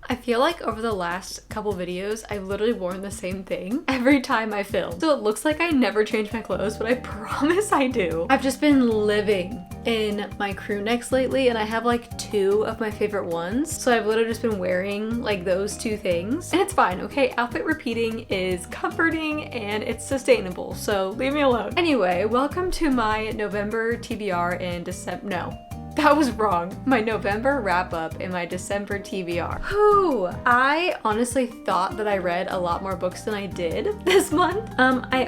I feel like over the last couple videos, I've literally worn the same thing every time I film. So it looks like I never change my clothes, but I promise I do. I've just been living in my crew necks lately, and I have like 2 of my favorite ones. So I've literally just been wearing like those 2 things. And it's fine, okay? Outfit repeating is comforting and it's sustainable, so leave me alone. Anyway, welcome to my November TBR in December. No. That was wrong. My November wrap up and my December TBR. Whew. I honestly thought that I read a lot more books than I did this month. I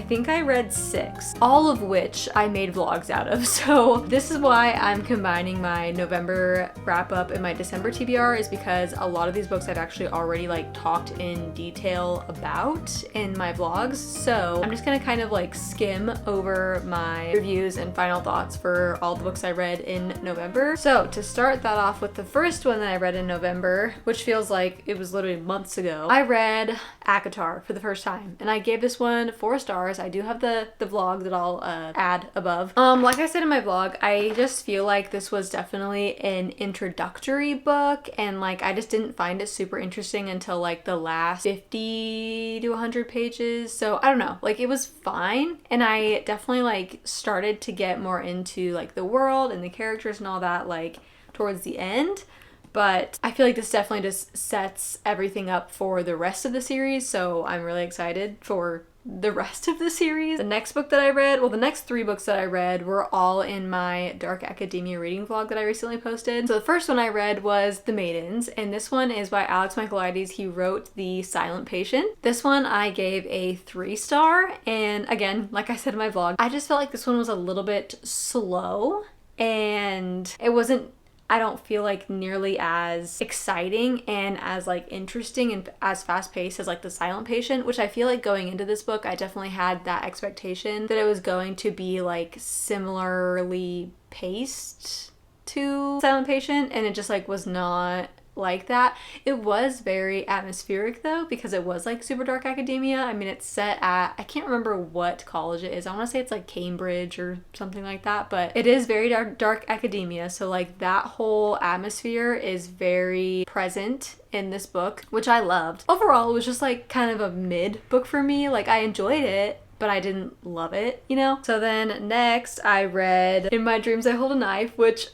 think I read 6, all of which I made vlogs out of. So this is why I'm combining my November wrap up and my December TBR, is because a lot of these books I've actually already like talked in detail about in my vlogs. So I'm just gonna kind of like skim over my reviews and final thoughts for all the books I read in November. So to start that off with the first one that I read in November, which feels like it was literally months ago, I read ACOTAR for the first time, and I gave this one 4 stars. I do have the vlog that I'll add above. Like I said in my vlog, I just feel like this was definitely an introductory book, and like I just didn't find it super interesting until like the last 50 to 100 pages. So I don't know, like it was fine, and I definitely like started to get more into like the world and the characters and all that like towards the end. But I feel like this definitely just sets everything up for the rest of the series, so I'm really excited for the rest of the series. The next book that I read, well, the next 3 books that I read were all in my Dark Academia reading vlog that I recently posted. So the first one I read was The Maidens, and this one is by Alex Michaelides. He wrote The Silent Patient. This one I gave a 3-star, and again, like I said in my vlog, I just felt like this one was a little bit slow, and it wasn't, I don't feel like nearly as exciting and as like interesting and as fast paced as like The Silent Patient, which I feel like going into this book, I definitely had that expectation that it was going to be like similarly paced to Silent Patient, and it just like was not like that. It was very atmospheric though, because it was like super dark academia. I mean, it's set at, I can't remember what college it is. I want to say it's like Cambridge or something like that, but it is very dark academia. So like that whole atmosphere is very present in this book, which I loved. Overall, it was just like kind of a mid book for me. Like I enjoyed it, but I didn't love it, you know? So then next I read In My Dreams I Hold a Knife, which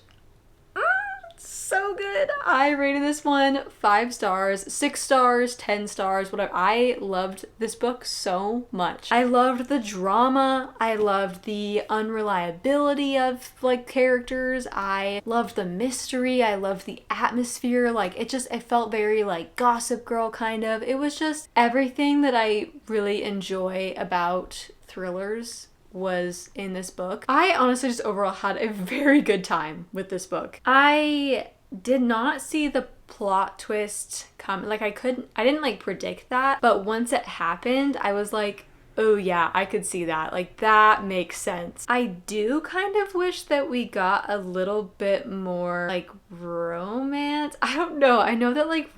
so good. I rated this one 5 stars, 6 stars, 10 stars, whatever. I loved this book so much. I loved the drama. I loved the unreliability of like characters. I loved the mystery. I loved the atmosphere. Like it felt very like Gossip Girl kind of. It was just everything that I really enjoy about thrillers was in this book. I honestly just overall had a very good time with this book. I did not see the plot twist come. Like I didn't like predict that, but once it happened, I was like, oh yeah, I could see that. Like that makes sense. I do kind of wish that we got a little bit more like romance. I don't know. I know that like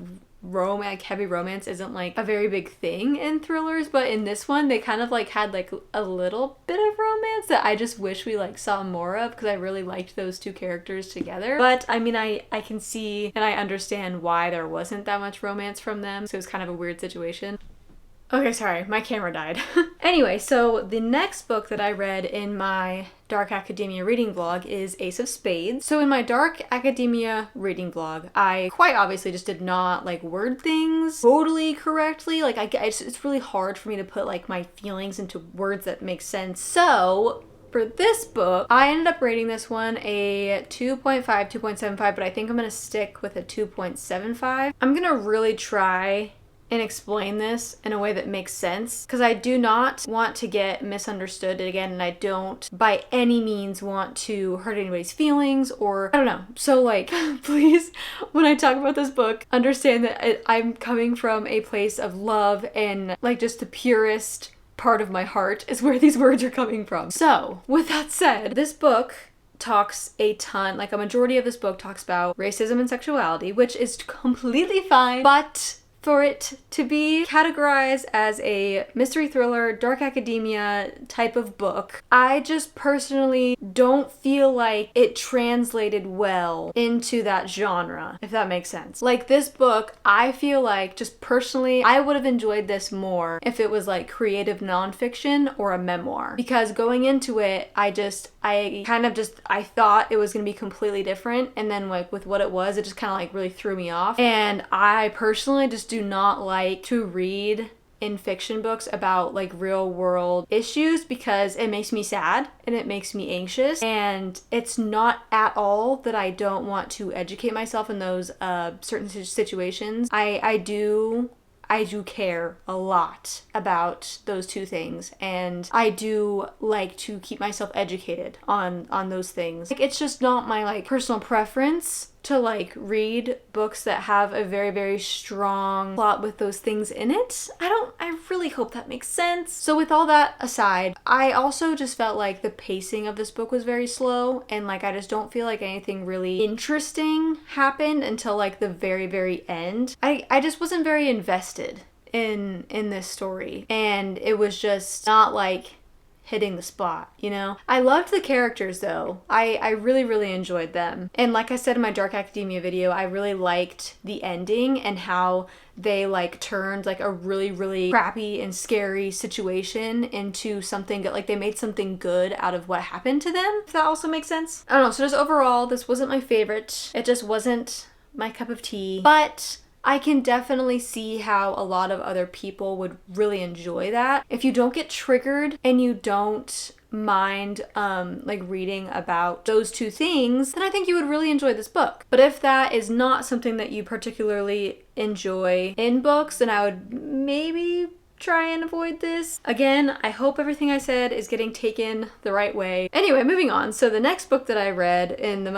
heavy romance isn't like a very big thing in thrillers, but in this one they kind of like had like a little bit of romance that I just wish we like saw more of, because I really liked those 2 characters together. But I mean, I can see and I understand why there wasn't that much romance from them, so it was kind of a weird situation. Okay, sorry, my camera died. Anyway, so the next book that I read in my Dark Academia reading vlog is Ace of Spades. So in my Dark Academia reading vlog, I quite obviously just did not like word things totally correctly. Like it's really hard for me to put like my feelings into words that make sense. So for this book, I ended up rating this one a 2.5, 2.75, but I think I'm gonna stick with a 2.75. I'm gonna really try and explain this in a way that makes sense, because I do not want to get misunderstood again, and I don't by any means want to hurt anybody's feelings, or I don't know. So like, please, when I talk about this book, understand that I'm coming from a place of love, and like just the purest part of my heart is where these words are coming from. So with that said, this book talks a ton, like a majority of this book talks about racism and sexuality, which is completely fine, but for it to be categorized as a mystery thriller, dark academia type of book, I just personally don't feel like it translated well into that genre, if that makes sense. Like this book, I feel like just personally, I would have enjoyed this more if it was like creative nonfiction or a memoir. Because going into it, I thought it was gonna be completely different, and then like with what it was, it just kind of like really threw me off. And I personally just do not like to read in fiction books about like real world issues because it makes me sad and it makes me anxious, and it's not at all that I don't want to educate myself in those certain situations. I do care a lot about those two things, and I do like to keep myself educated on those things. Like, it's just not my like personal preference to like read books that have a very, very strong plot with those things in it. I really hope that makes sense. So with all that aside, I also just felt like the pacing of this book was very slow, and like I just don't feel like anything really interesting happened until like the very, very end. I just wasn't very invested in this story, and it was just not like hitting the spot, you know? I loved the characters though. I really, really enjoyed them. And like I said in my Dark Academia video, I really liked the ending and how they like turned like a really, really crappy and scary situation into something that like they made something good out of what happened to them, if that also makes sense. I don't know, so just overall, this wasn't my favorite. It just wasn't my cup of tea, but I can definitely see how a lot of other people would really enjoy that. If you don't get triggered and you don't mind like reading about those two things, then I think you would really enjoy this book. But if that is not something that you particularly enjoy in books, then I would maybe try and avoid this. Again, I hope everything I said is getting taken the right way. Anyway, moving on. So the next book that I read in one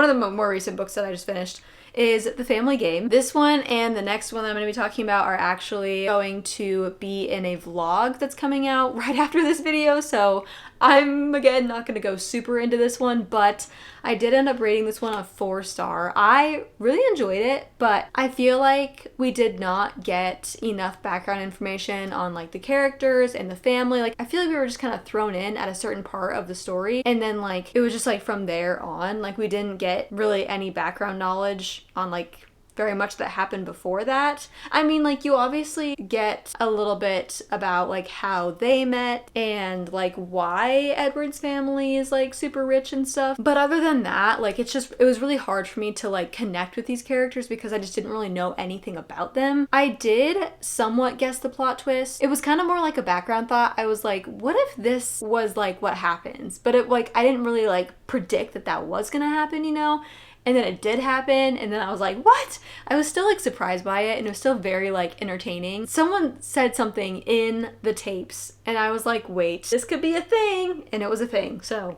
of the more recent books that I just finished is The Family Game. This one and the next one that I'm going to be talking about are actually going to be in a vlog that's coming out right after this video, so I'm again not going to go super into this one, but I did end up rating this one a 4-star. I really enjoyed it, but I feel like we did not get enough background information on like the characters and the family. Like I feel like we were just kind of thrown in at a certain part of the story, and then like it was just like from there on, like we didn't get really any background knowledge on like very much that happened before that. I mean, like you obviously get a little bit about like how they met and like why Edward's family is like super rich and stuff. But other than that, like it was really hard for me to like connect with these characters because I just didn't really know anything about them. I did somewhat guess the plot twist. It was kind of more like a background thought. I was like, what if this was like what happens? But it like I didn't really like predict that was gonna happen, you know? And then it did happen, and then I was like, what? I was still like surprised by it, and it was still very like entertaining. Someone said something in the tapes, and I was like, wait, this could be a thing, and it was a thing, so.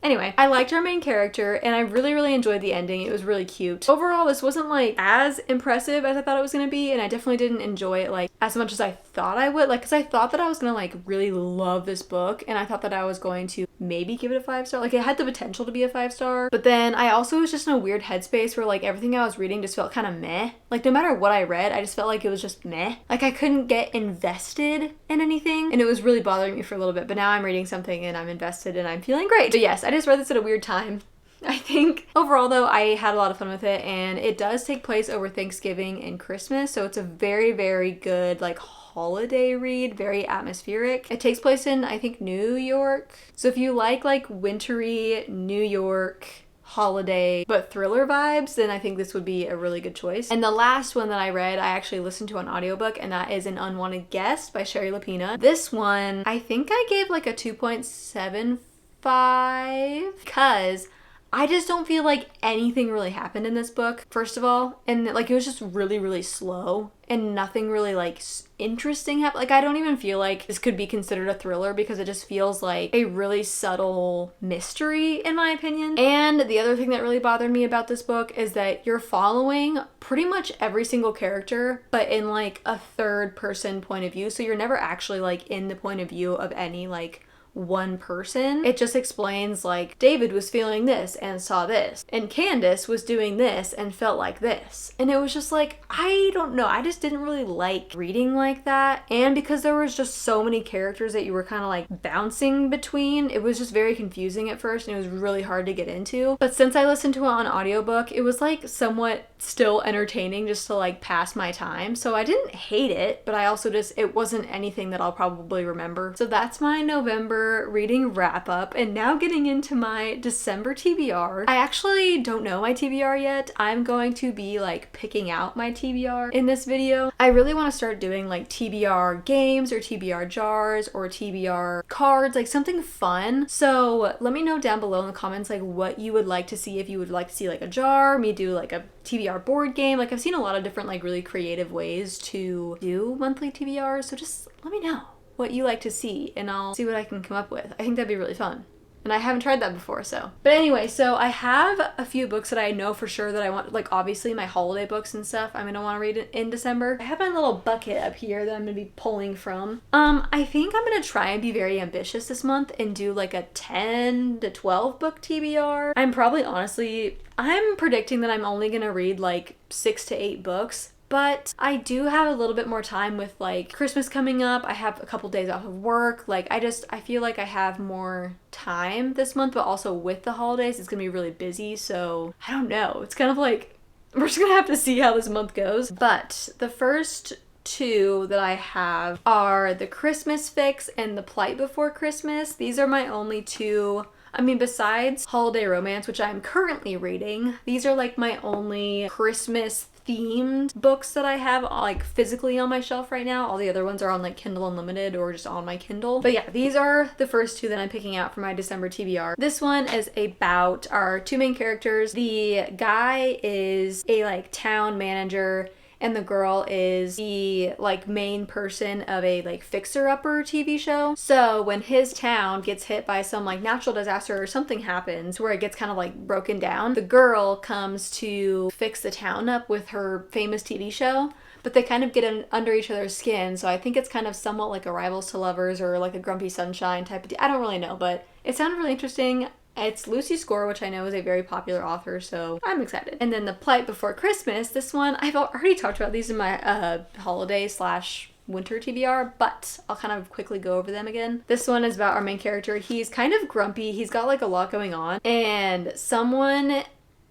Anyway, I liked our main character, and I really, really enjoyed the ending. It was really cute. Overall, this wasn't like as impressive as I thought it was gonna be, and I definitely didn't enjoy it like as much as I thought I would. Like, cause I thought that I was gonna like really love this book, and I thought that I was going to maybe give it a 5-star. Like, it had the potential to be a 5-star, but then I also was just in a weird headspace where like everything I was reading just felt kind of meh. Like, no matter what I read, I just felt like it was just meh. Like, I couldn't get invested in anything, and it was really bothering me for a little bit, but now I'm reading something and I'm invested and I'm feeling great. But yes, I just read this at a weird time, I think. Overall though, I had a lot of fun with it, and it does take place over Thanksgiving and Christmas, so it's a very, very good like holiday read, very atmospheric. It takes place in, I think, New York. So if you like wintry New York holiday but thriller vibes, then I think this would be a really good choice. And the last one that I read, I actually listened to an audiobook, and that is An Unwanted Guest by Sherry Lapina. This one, I think I gave like a 2.75 because I just don't feel like anything really happened in this book, first of all, and like it was just really, really slow and nothing really like interesting happened. Like, I don't even feel like this could be considered a thriller because it just feels like a really subtle mystery, in my opinion. And the other thing that really bothered me about this book is that you're following pretty much every single character, but in like a third person point of view, so you're never actually like in the point of view of any like one person. It just explains like David was feeling this and saw this, and Candace was doing this and felt like this. And it was just like, I don't know, I just didn't really like reading like that. And because there was just so many characters that you were kind of like bouncing between, it was just very confusing at first and it was really hard to get into. But since I listened to it on audiobook, it was like somewhat still entertaining just to like pass my time. So I didn't hate it, but I also just, it wasn't anything that I'll probably remember. So that's my November reading wrap up. And now getting into my December TBR. I actually don't know my TBR yet. I'm going to be like picking out my TBR in this video. I really want to start doing like TBR games or TBR jars or TBR cards, like something fun. So let me know down below in the comments like what you would like to see. If you would like to see like a jar, me do like a TBR board game. Like I've seen a lot of different like really creative ways to do monthly TBRs. So just let me know what you like to see and I'll see what I can come up with. I think that'd be really fun. And I haven't tried that before, so. But anyway, so I have a few books that I know for sure that I want, like obviously my holiday books and stuff I'm gonna want to read in December. I have my little bucket up here that I'm gonna be pulling from. I think I'm gonna try and be very ambitious this month and do like a 10 to 12 book TBR. I'm predicting that I'm only gonna read like 6 to 8 books. But I do have a little bit more time with like Christmas coming up. I have a couple days off of work. Like I feel like I have more time this month, but also with the holidays, it's gonna be really busy. So I don't know. It's kind of like, we're just gonna have to see how this month goes. But the first two that I have are The Christmas Fix and The Plight Before Christmas. These are my only two. I mean, besides Holiday Romance, which I'm currently reading, these are like my only Christmas themed books that I have like physically on my shelf right now. All the other ones are on like Kindle Unlimited or just on my Kindle. But yeah, these are the first two that I'm picking out for my December TBR. This one is about our two main characters. The guy is a like town manager and the girl is the like main person of a like fixer-upper TV show. So when his town gets hit by some like natural disaster or something happens where it gets kind of like broken down, the girl comes to fix the town up with her famous TV show. But they kind of get under each other's skin, so I think it's kind of somewhat like a Rivals to Lovers or like a Grumpy Sunshine type of I don't really know, but it sounded really interesting. It's Lucy Score, which I know is a very popular author, so I'm excited. And then The Plight Before Christmas, this one, I've already talked about these in my holiday/winter TBR, but I'll kind of quickly go over them again. This one is about our main character. He's kind of grumpy. He's got like a lot going on, and someone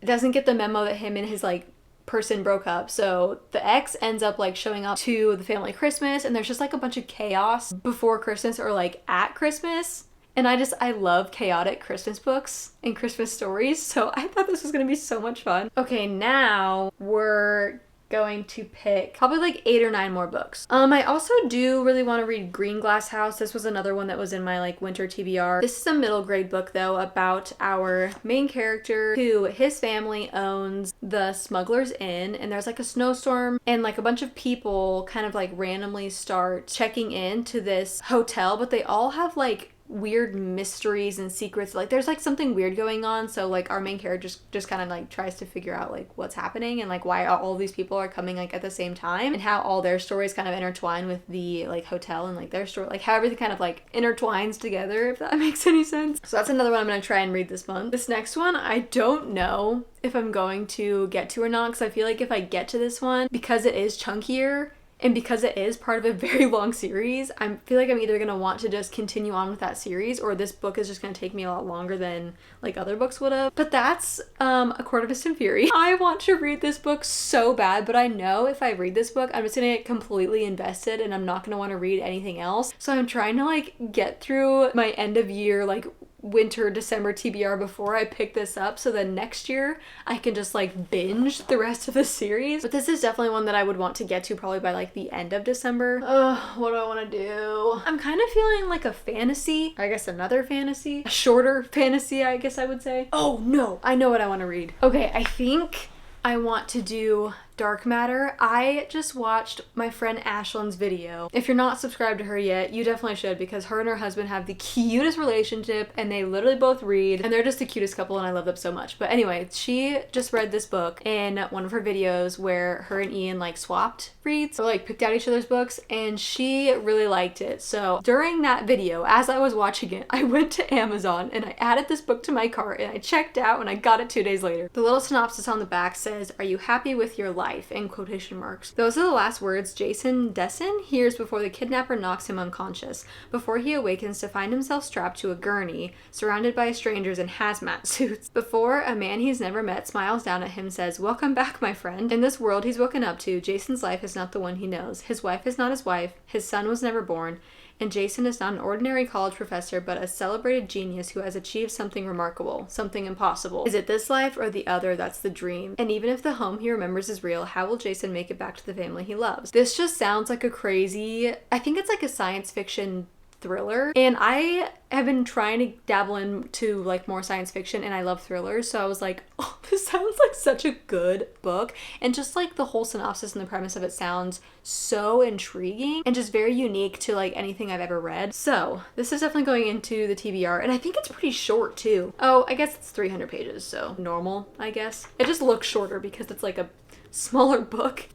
doesn't get the memo that him and his like person broke up. So the ex ends up like showing up to the family Christmas, and there's just like a bunch of chaos before Christmas or like at Christmas. And I love chaotic Christmas books and Christmas stories, so I thought this was gonna be so much fun. Okay, now we're going to pick probably like 8 or 9 more books. I also do really want to read Green Glass House. This was another one that was in my like winter TBR. This is a middle grade book though about our main character who his family owns the Smuggler's Inn, and there's like a snowstorm and like a bunch of people kind of like randomly start checking in to this hotel, but they all have like weird mysteries and secrets. Like there's like something weird going on, so like our main character just kind of like tries to figure out like what's happening and like why all these people are coming like at the same time and how all their stories kind of intertwine with the like hotel and like their story, like how everything kind of like intertwines together, if that makes any sense. So that's another one I'm gonna try and read this month. This next one I don't know if I'm going to get to or not, because I feel like if I get to this one, because it is chunkier and because it is part of a very long series, I feel like I'm either going to want to just continue on with that series, or this book is just going to take me a lot longer than like other books would have. But that's A Court of Mist and Fury. I want to read this book so bad, but I know if I read this book, I'm just going to get completely invested and I'm not going to want to read anything else. So I'm trying to like get through my end of year like winter December TBR before I pick this up, so then next year I can just like binge the rest of the series. But this is definitely one that I would want to get to probably by like the end of December. What do I want to do? I'm kind of feeling like a fantasy, I guess another fantasy, a shorter fantasy I guess I would say. Oh no, I know what I want to read. Okay, I think I want to do dark matter. I just watched my friend Ashlyn's video. If you're not subscribed to her yet, you definitely should, because her and her husband have the cutest relationship and they literally both read and they're just the cutest couple and I love them so much. But anyway, she just read this book in one of her videos where her and Ian like swapped reads or like picked out each other's books, and she really liked it. So during that video, as I was watching it, I went to Amazon and I added this book to my cart and I checked out and I got it 2 days later. The little synopsis on the back says, "Are you happy with your life?" in quotation marks. Those are the last words Jason Dessen hears before the kidnapper knocks him unconscious, before he awakens to find himself strapped to a gurney, surrounded by strangers in hazmat suits, before a man he's never met smiles down at him, says, "Welcome back, my friend." In this world he's woken up to, Jason's life is not the one he knows. His wife is not his wife, his son was never born, and Jason is not an ordinary college professor, but a celebrated genius who has achieved something remarkable, something impossible. Is it this life or the other that's the dream? And even if the home he remembers is real, how will Jason make it back to the family he loves? This just sounds like a crazy, I think it's like a science fiction thriller, and I have been trying to dabble into like more science fiction and I love thrillers, so I was like, oh, this sounds like such a good book, and just like the whole synopsis and the premise of it sounds so intriguing and just very unique to like anything I've ever read. So this is definitely going into the TBR, and I think it's pretty short too. Oh, I guess it's 300 pages, so normal, I guess. It just looks shorter because it's like a smaller book.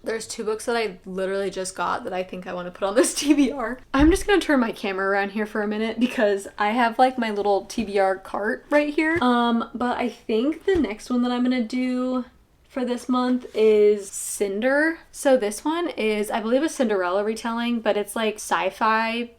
There's 2 books that I literally just got that I think I want to put on this TBR. I'm just gonna turn my camera around here for a minute because I have like my little TBR cart right here. But I think the next one that I'm gonna do for this month is Cinder. So this one is, I believe, a Cinderella retelling, but it's like sci-fi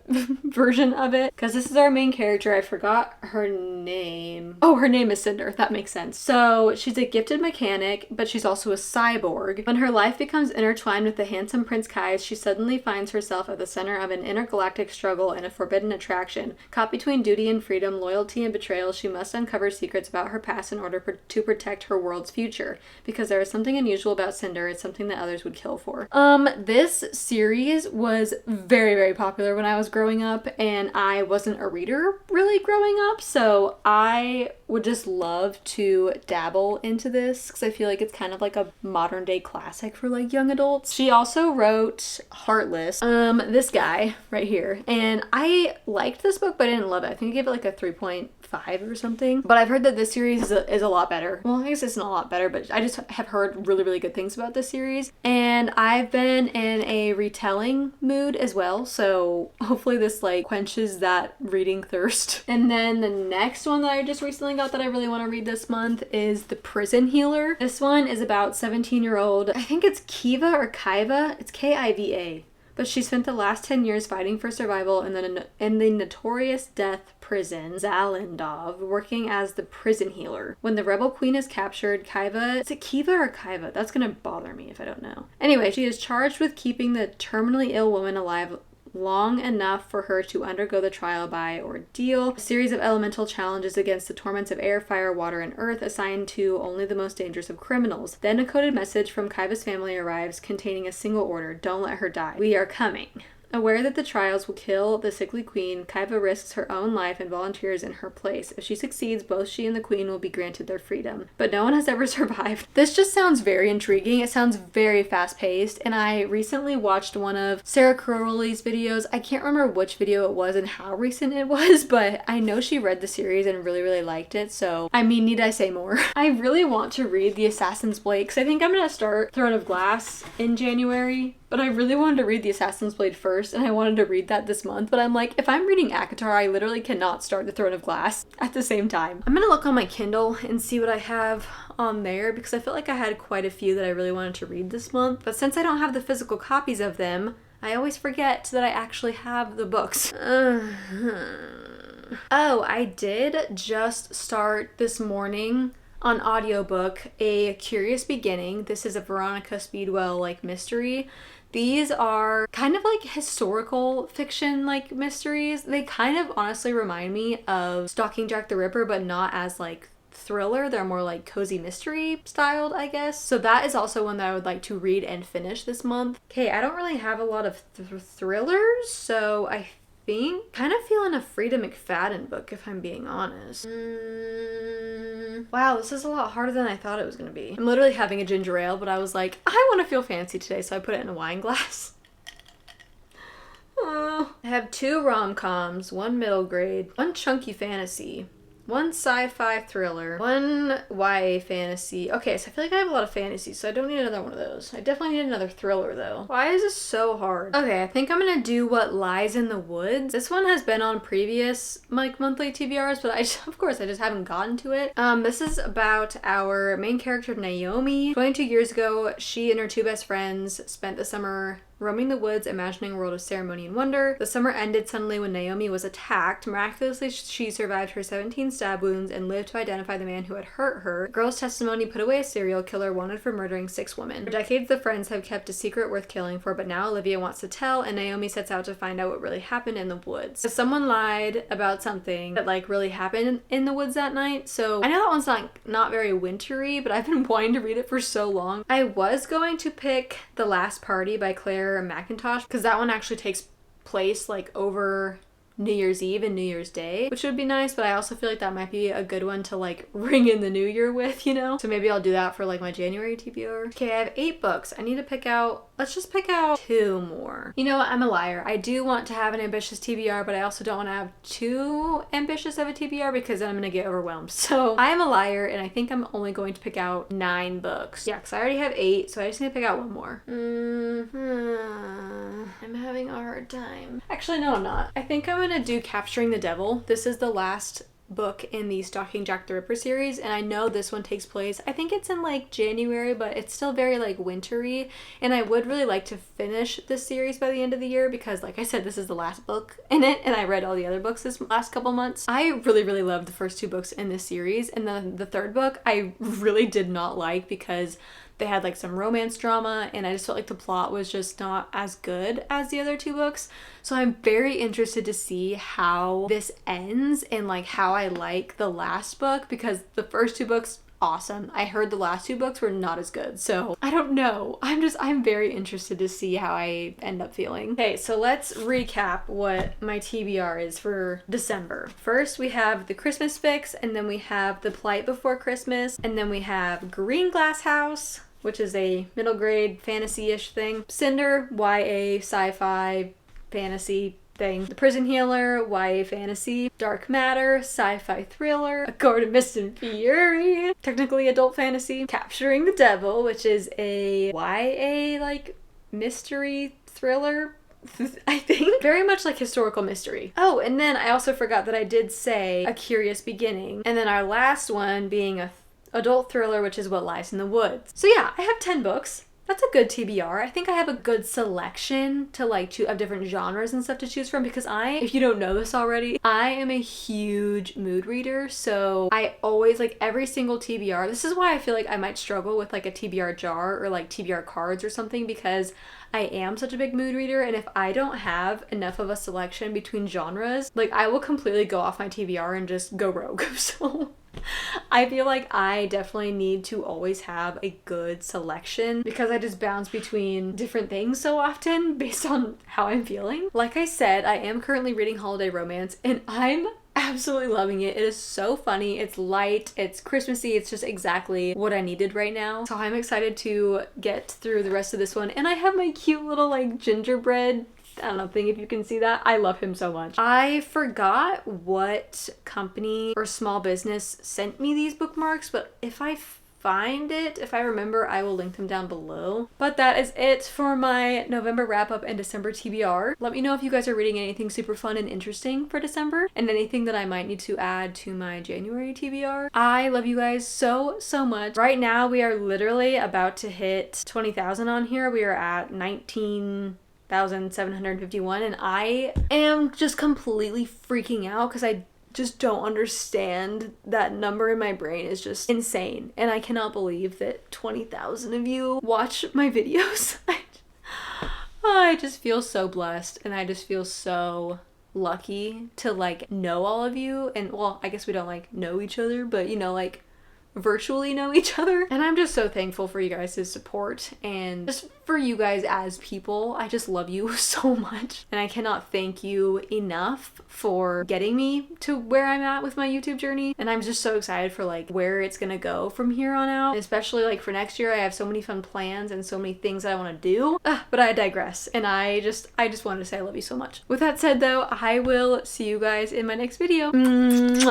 version of it, because this is our main character. I forgot her name. Oh, her name is Cinder. That makes sense. So she's a gifted mechanic, but she's also a cyborg. When her life becomes intertwined with the handsome Prince Kai, she suddenly finds herself at the center of an intergalactic struggle and a forbidden attraction. Caught between duty and freedom, loyalty and betrayal, she must uncover secrets about her past in order to protect her world's future. Because there is something unusual about Cinder, it's something that others would kill for. This series was very, very popular when I was growing up, and I wasn't a reader really growing up, so I would just love to dabble into this because I feel like it's kind of like a modern day classic for like young adults. She also wrote Heartless, this guy right here, and I liked this book but I didn't love it. I think I gave it like a 3.5 or something, but I've heard that this series is a lot better. Well, I guess it's not a lot better, but I just have heard really, really good things about this series, and I've been in a retelling mood as well, so hopefully this like quenches that reading thirst. And then the next one that I just recently got that I really want to read this month is The Prison Healer. This one is about 17-year-old, I think it's Kiva or Kiva, it's Kiva, but she spent the last 10 years fighting for survival in the notorious death prison Zalindov, working as the prison healer. When the rebel queen is captured, Kiva, is it Kiva or Kiva? That's gonna bother me if I don't know. Anyway, she is charged with keeping the terminally ill woman alive long enough for her to undergo the trial by ordeal, a series of elemental challenges against the torments of air, fire, water, and earth assigned to only the most dangerous of criminals. Then a coded message from Kiva's family arrives containing a single order: don't let her die. We are coming. Aware that the trials will kill the sickly queen, Kiva risks her own life and volunteers in her place. If she succeeds, both she and the queen will be granted their freedom. But no one has ever survived. This just sounds very intriguing. It sounds very fast-paced, and I recently watched one of Sarah Crowley's videos. I can't remember which video it was and how recent it was, but I know she read the series and really, really liked it, so I mean, need I say more? I really want to read The Assassin's Blade, because I think I'm gonna start Throne of Glass in January. But I really wanted to read The Assassin's Blade first, and I wanted to read that this month. But I'm like, if I'm reading ACOTAR, I literally cannot start The Throne of Glass at the same time. I'm gonna look on my Kindle and see what I have on there, because I feel like I had quite a few that I really wanted to read this month. But since I don't have the physical copies of them, I always forget that I actually have the books. Oh, I did just start this morning on audiobook A Curious Beginning. This is a Veronica Speedwell like mystery. These are kind of like historical fiction like mysteries. They kind of honestly remind me of Stalking Jack the Ripper, but not as like thriller. They're more like cozy mystery styled, I guess. So that is also one that I would like to read and finish this month. Okay, I don't really have a lot of thrillers, so I think kind of feeling a Frida McFadden book, if I'm being honest. Wow, this is a lot harder than I thought it was gonna be. I'm literally having a ginger ale, but I was like, I want to feel fancy today, so I put it in a wine glass. I have 2 rom-coms, 1 middle grade, 1 chunky fantasy, 1 sci-fi thriller, 1 YA fantasy. Okay, so I feel like I have a lot of fantasy, so I don't need another one of those. I definitely need another thriller though. Why is this so hard? Okay, I think I'm gonna do What Lies in the Woods. This one has been on previous like monthly TBRs, but of course I just haven't gotten to it. This is about our main character Naomi. 22 years ago, she and her 2 best friends spent the summer roaming the woods, imagining a world of ceremony and wonder. The summer ended suddenly when Naomi was attacked. Miraculously, she survived her 17 stab wounds and lived to identify the man who had hurt her. The girl's testimony put away a serial killer wanted for murdering 6 women. For decades, the friends have kept a secret worth killing for, but now Olivia wants to tell, and Naomi sets out to find out what really happened in the woods. Someone lied about something that like really happened in the woods that night, so I know that one's not very wintry, but I've been wanting to read it for so long. I was going to pick The Last Party by Claire McIntosh, because that one actually takes place like over New Year's Eve and New Year's Day, which would be nice, but I also feel like that might be a good one to like ring in the new year with, you know? So maybe I'll do that for like my January TBR. Okay, I have 8 books. I need to pick out, let's just pick out 2 more. You know what? I'm a liar. I do want to have an ambitious TBR, but I also don't want to have too ambitious of a TBR because then I'm going to get overwhelmed. So I am a liar, and I think I'm only going to pick out 9 books. Yeah, because I already have 8, so I just need to pick out 1 more. I'm having a hard time. Actually, no, I'm not. I think I'm going to do Capturing the Devil. This is the last book in the Stalking Jack the Ripper series, and I know this one takes place, I think it's in like January, but it's still very like wintry, and I would really like to finish this series by the end of the year because like I said, this is the last book in it, and I read all the other books this last couple months. I really loved the first 2 books in this series, and then the 3rd book I really did not like because they had like some romance drama, and I just felt like the plot was just not as good as the other 2 books. So I'm very interested to see how this ends and like how I like the last book, because the first 2 books, awesome. I heard the last 2 books were not as good. So I don't know. I'm very interested to see how I end up feeling. Okay, so let's recap what my TBR is for December. First, we have the Christmas Fix, and then we have The Plight Before Christmas, and then we have Green Glass House, which is a middle grade fantasy-ish thing. Cinder, YA, sci-fi, fantasy thing. The Prison Healer, YA fantasy. Dark Matter, sci-fi thriller. A Court of Mist and Fury, technically adult fantasy. Capturing the Devil, which is a YA like mystery thriller, I think. Very much like historical mystery. Oh, and then I also forgot that I did say A Curious Beginning. And then our last one being a adult thriller, which is What Lies in the Woods. So yeah, I have 10 books. That's a good TBR. I think I have a good selection to like of different genres and stuff to choose from, because if you don't know this already, I am a huge mood reader. So I always like every single TBR. This is why I feel like I might struggle with like a TBR jar or like TBR cards or something, because I am such a big mood reader, and if I don't have enough of a selection between genres, like I will completely go off my TBR and just go rogue. So I feel like I definitely need to always have a good selection, because I just bounce between different things so often based on how I'm feeling. Like I said, I am currently reading Holiday Romance, and I'm absolutely loving it. It is so funny. It's light. It's Christmassy. It's just exactly what I needed right now. So I'm excited to get through the rest of this one. And I have my cute little like gingerbread, I don't know, thing, if you can see that. I love him so much. I forgot what company or small business sent me these bookmarks, but if I find it, if I remember, I will link them down below. But that is it for my November wrap up and December TBR. Let me know if you guys are reading anything super fun and interesting for December, and anything that I might need to add to my January TBR. I love you guys so much. Right now we are literally about to hit 20,000 on here. We are at 19,751, and I am just completely freaking out because I just don't understand. That number in my brain is just insane, and I cannot believe that 20,000 of you watch my videos. I just feel so blessed, and I just feel so lucky to like know all of you. And well, I guess we don't like know each other, but you know, like virtually know each other. And I'm just so thankful for you guys' support and just for you guys as people. I just love you so much. And I cannot thank you enough for getting me to where I'm at with my YouTube journey. And I'm just so excited for like where it's gonna go from here on out. And especially like for next year, I have so many fun plans and so many things I want to do. But I digress. And I just wanted to say I love you so much. With that said though, I will see you guys in my next video.